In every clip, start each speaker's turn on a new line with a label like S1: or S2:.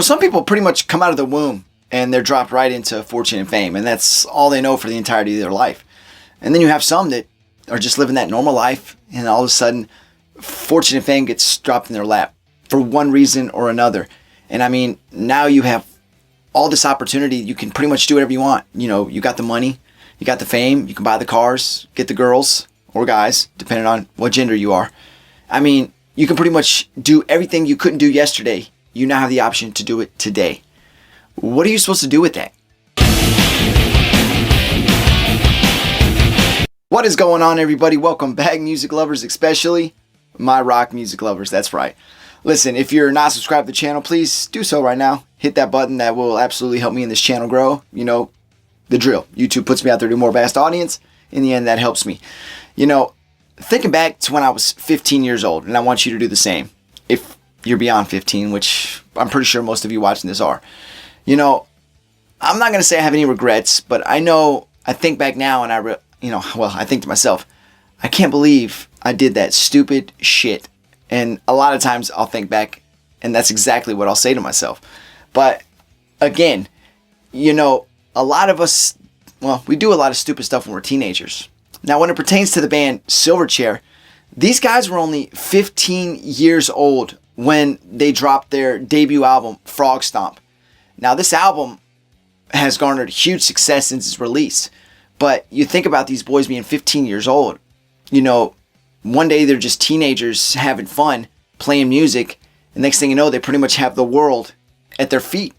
S1: Some people pretty much come out of the womb and they're dropped right into fortune and fame, and that's all they know for the entirety of their life. And then you have some that are just living that normal life, and all of a sudden, fortune and fame gets dropped in their lap for one reason or another. And I mean, now you have all this opportunity. You can pretty much do whatever you want. You got the money, you got the fame, you can buy the cars, get the girls or guys, depending on what gender you are. I mean, you can pretty much do everything you couldn't do yesterday. You now have the option to do it today. What are you supposed to do with that? What is going on, everybody? Welcome back, music lovers, especially my rock music lovers. That's right. Listen, if you're not subscribed to the channel, please do so right now. Hit that button. That will absolutely help me and this channel grow. You know, the drill. YouTube puts me out there to a more vast audience. In the end, that helps me. Thinking back to when I was 15 years old, and I want you to do the same. If you're beyond 15, which I'm pretty sure most of you watching this are. I'm not going to say I have any regrets, but I think back now and I think to myself, I can't believe I did that stupid shit. And a lot of times I'll think back and that's exactly what I'll say to myself. But again, a lot of us, we do a lot of stupid stuff when we're teenagers. Now, when it pertains to the band Silverchair, these guys were only 15 years old when they dropped their debut album, Frogstomp. Now, this album has garnered huge success since its release. But you think about these boys being 15 years old. One day they're just teenagers having fun, playing music. And next thing you know, they pretty much have the world at their feet.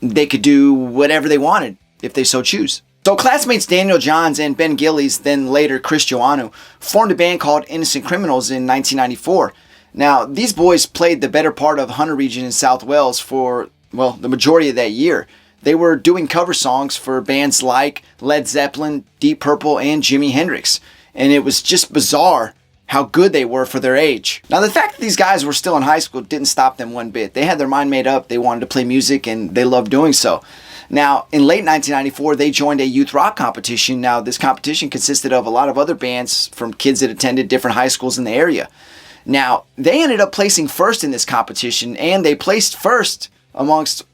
S1: They could do whatever they wanted if they so choose. So classmates Daniel Johns and Ben Gillies, then later Chris Joannou, formed a band called Innocent Criminals in 1994. Now, these boys played the better part of Hunter region in South Wales for, the majority of that year. They were doing cover songs for bands like Led Zeppelin, Deep Purple, and Jimi Hendrix. And it was just bizarre how good they were for their age. Now, the fact that these guys were still in high school didn't stop them one bit. They had their mind made up. They wanted to play music, and they loved doing so. Now, in late 1994, they joined a youth rock competition. Now, this competition consisted of a lot of other bands from kids that attended different high schools in the area. Now, they ended up placing first in this competition, and they placed first amongst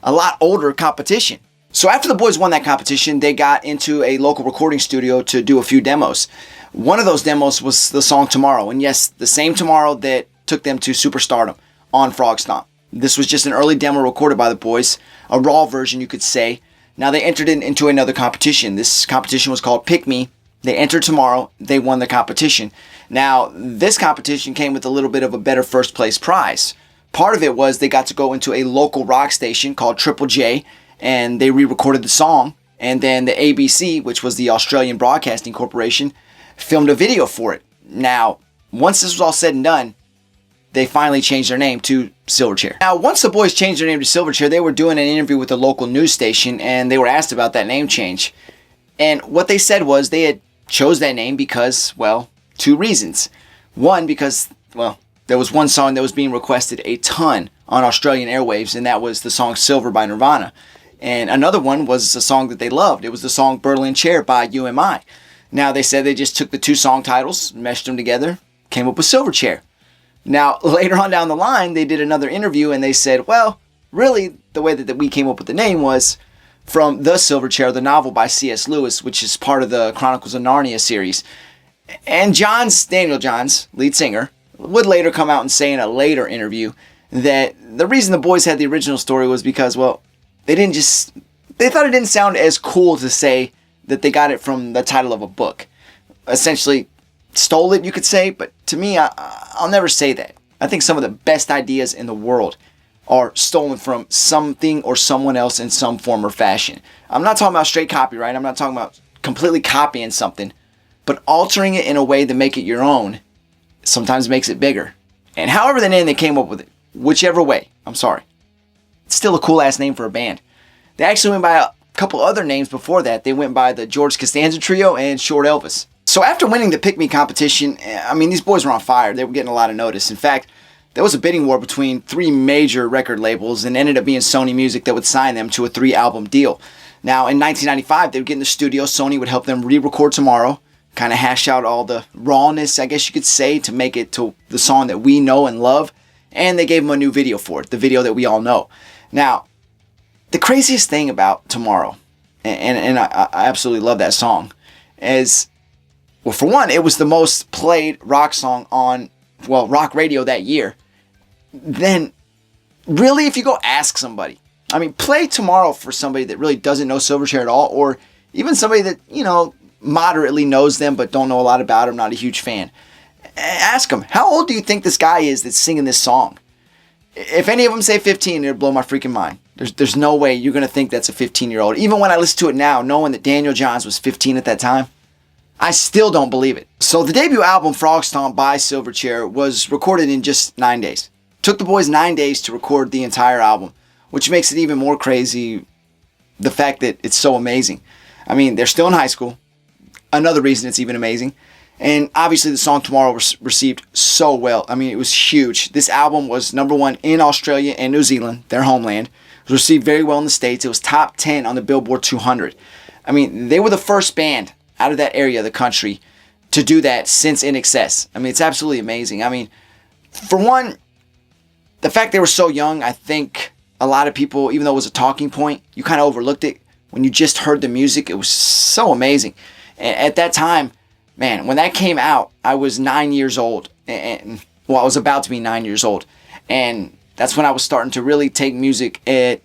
S1: a lot older competition. So after the boys won that competition, they got into a local recording studio to do a few demos. One of those demos was the song Tomorrow, and yes, the same Tomorrow that took them to superstardom on Frogstomp. This was just an early demo recorded by the boys, a raw version you could say. Now they entered into another competition. This competition was called Pick Me. They entered Tomorrow, they won the competition. Now this competition came with a little bit of a better first place prize. Part of it was they got to go into a local rock station called Triple J, and they re-recorded the song. And then the ABC, which was the Australian Broadcasting Corporation, filmed a video for it. Now, once this was all said and done, they finally changed their name to Silverchair. Now, once the boys changed their name to Silverchair, they were doing an interview with a local news station, and they were asked about that name change. And what they said was they had chose that name because, two reasons. One, because, there was one song that was being requested a ton on Australian airwaves, and that was the song Silver by Nirvana. And another one was a song that they loved. It was the song Brilliance by UMI. Now, they said they just took the two song titles, meshed them together, came up with Silverchair. Now, later on down the line, they did another interview, and they said, really, the way that we came up with the name was from The Silverchair, the novel by C.S. Lewis, which is part of the Chronicles of Narnia series. And Daniel Johns, lead singer, would later come out and say in a later interview that the reason the boys had the original story was because, they thought it didn't sound as cool to say that they got it from the title of a book. Essentially stole it, you could say, but to me, I'll never say that. I think some of the best ideas in the world are stolen from something or someone else in some form or fashion. I'm not talking about straight copyright. I'm not talking about completely copying something, but altering it in a way to make it your own sometimes makes it bigger. And however the name they came up with it, whichever way, I'm sorry, it's still a cool ass name for a band. They actually went by a couple other names before that. They went by the George Costanza Trio and Short Elvis. So after winning the Pick Me competition, these boys were on fire. They were getting a lot of notice. In fact, there was a bidding war between three major record labels, and ended up being Sony Music that would sign them to a 3-album deal. Now, in 1995, they would get in the studio. Sony would help them re-record Tomorrow, kind of hash out all the rawness, I guess you could say, to make it to the song that we know and love. And they gave them a new video for it, the video that we all know. Now, the craziest thing about Tomorrow, and I absolutely love that song, is, well, for one, it was the most played rock song on, well, rock radio that year. Then, really, if you go ask somebody, I mean, play Tomorrow for somebody that really doesn't know Silverchair at all, or even somebody that, you know, moderately knows them but don't know a lot about them, not a huge fan. Ask them, how old do you think this guy is that's singing this song? If any of them say 15, it'll blow my freaking mind. There's no way you're going to think that's a 15-year-old. Even when I listen to it now, knowing that Daniel Johns was 15 at that time, I still don't believe it. So the debut album, Frogstomp by Silverchair, was recorded in just 9 days. Took the boys 9 days to record the entire album, which makes it even more crazy, the fact that it's so amazing. I mean, they're still in high school. Another reason it's even amazing. And obviously the song Tomorrow was received so well. I mean, it was huge. This album was #1 in Australia and New Zealand, their homeland. It was received very well in the States. It was top 10 on the Billboard 200. I mean, they were the first band out of that area of the country to do that since In Excess. I mean, it's absolutely amazing. I mean, for one, the fact they were so young, I think a lot of people, even though it was a talking point, you kind of overlooked it. When you just heard the music, it was so amazing. And at that time, man, when that came out, I was 9 years old. And well, I was about to be 9 years old. And that's when I was starting to really take music at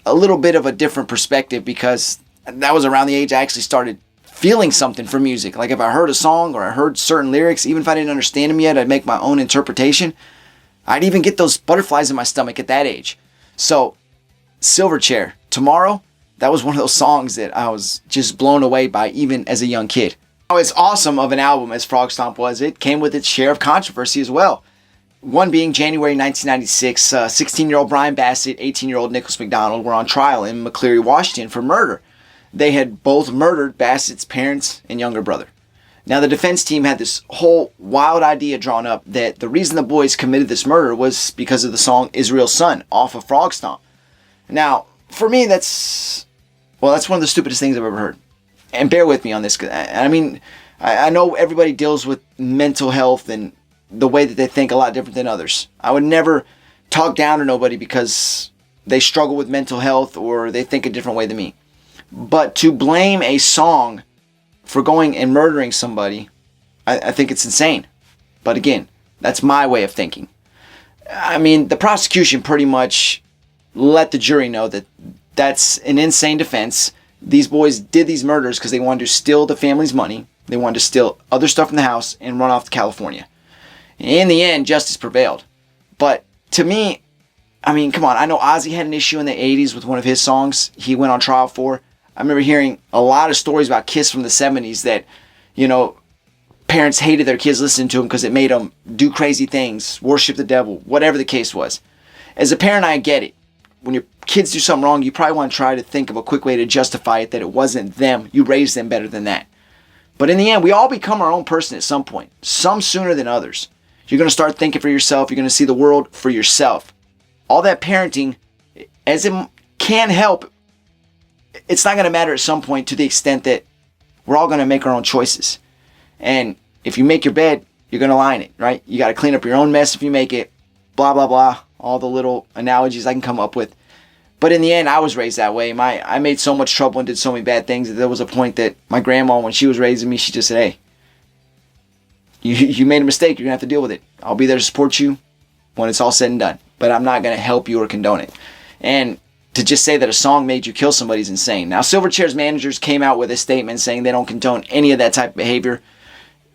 S1: a little bit of a different perspective, because that was around the age I actually started feeling something for music. Like if I heard a song or I heard certain lyrics, even if I didn't understand them yet, I'd make my own interpretation. I'd even get those butterflies in my stomach at that age. So, Silverchair, Tomorrow, that was one of those songs that I was just blown away by even as a young kid. Now, as awesome of an album as Frogstomp was, it came with its share of controversy as well. One being January 1996, 16-year-old Brian Bassett, 18-year-old Nicholas McDonald were on trial in McLeary, Washington for murder. They had both murdered Bassett's parents and younger brother. Now, the defense team had this whole wild idea drawn up that the reason the boys committed this murder was because of the song Israel's Son off of Frogstomp. Now, for me, that's one of the stupidest things I've ever heard. And bear with me on this. I mean, I know everybody deals with mental health and the way that they think a lot different than others. I would never talk down to nobody because they struggle with mental health or they think a different way than me. But to blame a song for going and murdering somebody, I think it's insane. But again, that's my way of thinking. I mean, the prosecution pretty much let the jury know that that's an insane defense. These boys did these murders because they wanted to steal the family's money. They wanted to steal other stuff from the house and run off to California. In the end, justice prevailed. But to me, I mean, come on. I know Ozzy had an issue in the 80s with one of his songs he went on trial for. I remember hearing a lot of stories about Kiss from the 70s that, you know, parents hated their kids listening to them because it made them do crazy things, worship the devil, whatever the case was. As a parent, I get it. When your kids do something wrong, you probably want to try to think of a quick way to justify it, that it wasn't them. You raised them better than that. But in the end, we all become our own person at some point, some sooner than others. You're going to start thinking for yourself. You're going to see the world for yourself. All that parenting, as it can help, it's not going to matter at some point, to the extent that we're all going to make our own choices. And if you make your bed, you're going to lie in it, right? You got to clean up your own mess if you make it, blah, blah, blah. All the little analogies I can come up with. But in the end, I was raised that way. I made so much trouble and did so many bad things that there was a point that my grandma, when she was raising me, she just said, hey, you made a mistake. You're going to have to deal with it. I'll be there to support you when it's all said and done. But I'm not going to help you or condone it. And to just say that a song made you kill somebody is insane. Now, Silverchair's managers came out with a statement saying they don't condone any of that type of behavior.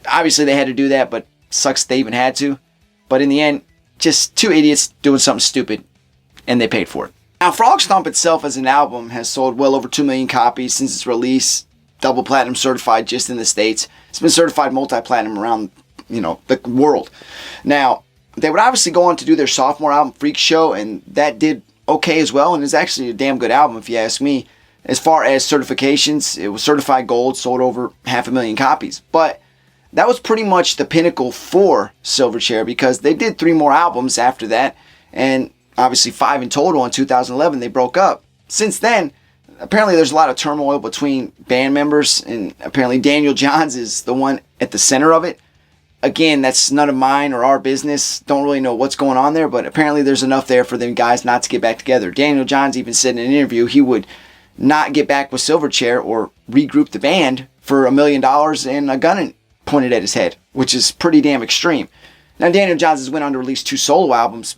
S1: Obviously, they had to do that, but sucks they even had to. But in the end, just two idiots doing something stupid, and they paid for it. Now, Frogstomp itself as an album has sold well over 2 million copies since its release, double platinum certified just in the States. It's been certified multi-platinum around, the world. Now, they would obviously go on to do their sophomore album, Freak Show, and that did okay as well, and it's actually a damn good album if you ask me. As far as certifications, it was certified gold, sold over 500,000 copies. But that was pretty much the pinnacle for Silverchair, because they did 3 more albums after that, and obviously 5 in total. In 2011, they broke up. Since then, apparently there's a lot of turmoil between band members, and apparently Daniel Johns is the one at the center of it. Again, that's none of mine or our business. Don't really know what's going on there, but apparently there's enough there for them guys not to get back together. Daniel Johns even said in an interview he would not get back with Silverchair or regroup the band for $1 million and a gun pointed at his head, which is pretty damn extreme. Now, Daniel Johns has went on to release 2 solo albums.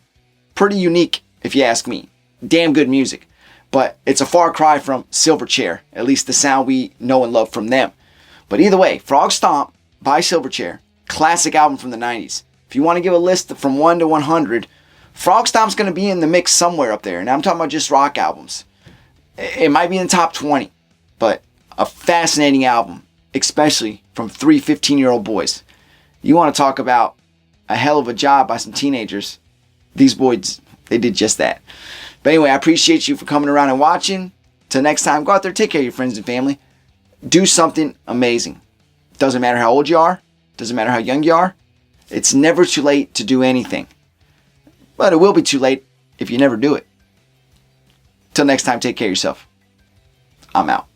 S1: Pretty unique, if you ask me. Damn good music. But it's a far cry from Silverchair, at least the sound we know and love from them. But either way, Frogstomp by Silverchair, classic album from the 90s. If you want to give a list from 1 to 100, Frogstomp's going to be in the mix somewhere up there. And I'm talking about just rock albums. It might be in the top 20, but a fascinating album, especially from 3 15-year-old boys. You want to talk about a hell of a job by some teenagers. These boys, they did just that. But anyway, I appreciate you for coming around and watching. Till next time, go out there, take care of your friends and family. Do something amazing. Doesn't matter how old you are. Doesn't matter how young you are. It's never too late to do anything. But it will be too late if you never do it. Till next time, take care of yourself. I'm out.